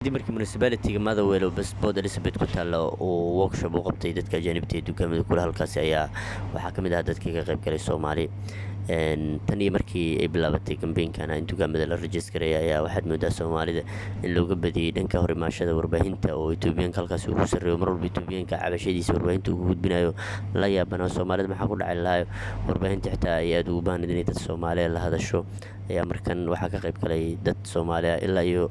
دي markii municipality-ga Motherwell oo Port Elizabeth ku taalo oo workshop u qabtay dadka ajaanibta ee dukaamada kula halkaas ayaa waxaa ka mid ah dadkii ka qayb galay Soomaali tan iyo markii ay bilaabatay campaign-kan in dukaamada la register ayaa waxaad moodaa Soomaalida in looga badiyay dhanka horimaashada warbaahinta oo Itoobiyaanka halkaas ugu sareeyo mar walba Itoobiyaanka cabashadiisa warbaahinta ugu gudbinayo la yaabana Soomaalida maxaa ku dhacay lahayo warbaahinta xitaa ay aad ugu baahnid inay dad Soomaali la hadasho ayaa markan waxaa ka qayb galay dad Soomaali ilaa iyo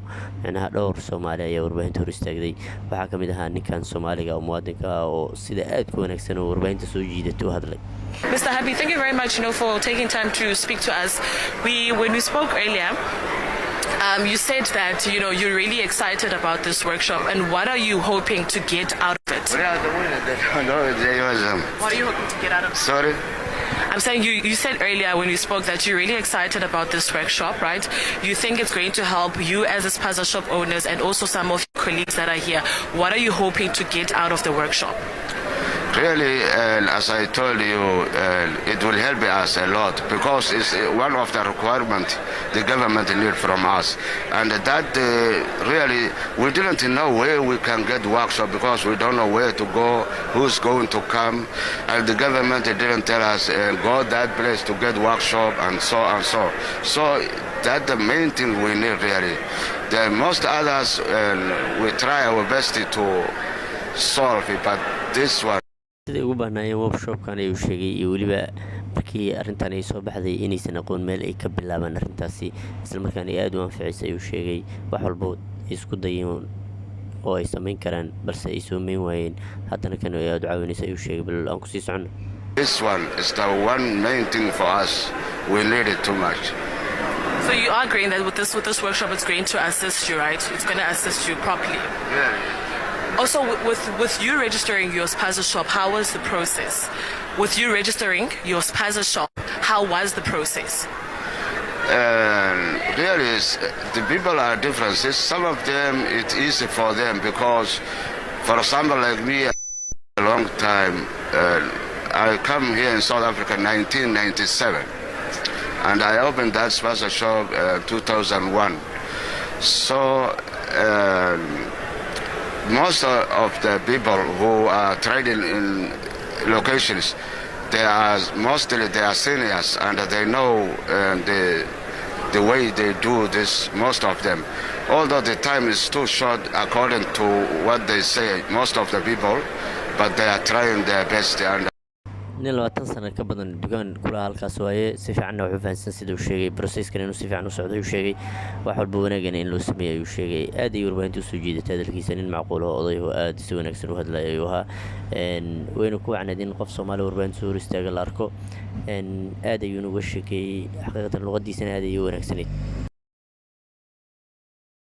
macnaha dhowr Soomaali ayaa warbaahinta hor istaagday waxaa ka mid ahaa ninkan Soomaaliga oo muwaadinka ah oo sida aad ku wanaagsan oo warbaahinta soo jiidatay u hadlay. Mr. Happy, thank you very much, for taking time to speak to us. When we spoke earlier, you said that you're really excited about this workshop, and what are you hoping to get out of it? What are you hoping to get out of it? Sorry? I'm saying you said earlier when we spoke that you're really excited about this workshop, right? You think it's going to help you as a spaza shop owners and also some of your colleagues that are here. What are you hoping to get out of the workshop? Really, as I told you, it will help us a lot because it's one of the requirements the government need from us. And that really, we didn't know where we can get workshop because we don't know where to go, who's going to come. And the government didn't tell us, go that place to get workshop and so and so. So that's the main thing we need really. The most others, we try our best to solve it, but this one, sida ugu baahnayeen workshop-kan ayuu sheegay iyo weliba markii arrintan ay soo baxday inaysan aqoon meel ay ka bilaabaan arrintaasi isla markaana ay aad u anfacisay ayuu sheegay wax walba isku dayeen oo ay samayn karaan balse ay soo meyn waayeen haddana kan ay aad u caawinaysa ayuu sheegay bal aan ku sii socono. This one is the one main thing for us. We need it too much. So you are agreeing that with this workshop it's going to assist you, right? It's going to assist you properly. Yeah. Also, with you registering your spaza shop, how was the process? With you registering your spaza shop, how was the process? Really, the people are different. Some of them, it's easy for them because, for example, like me, a long time, I come here in South Africa in 1997, and I opened that spaza shop 2001. So, most of the people who are trading in locations, they are seniors and they know the way they do this, most of them. Although the time is too short according to what they say, most of the people, but they are trying their best. And nin 20 sano ka badan dukaan kula halkaas waaye si fiican wuxuu fahansan sida uu sheegay process-kan inuu si fiican u socdo uu sheegay wax walba wanaagsan in loo sameeyo uu sheegay aad ay warbaahintu soo jiidatay hadalkiisa nin macquul oo oday oo aad si wanaagsan u hadlay ayuu ahaa wayna ku wacnayd in qof Soomaali warbaahintu soo istaaga la arko aad ayuu uga sheekay xaqiiqatan luqadiisana aad ay u wanaagsaneyd.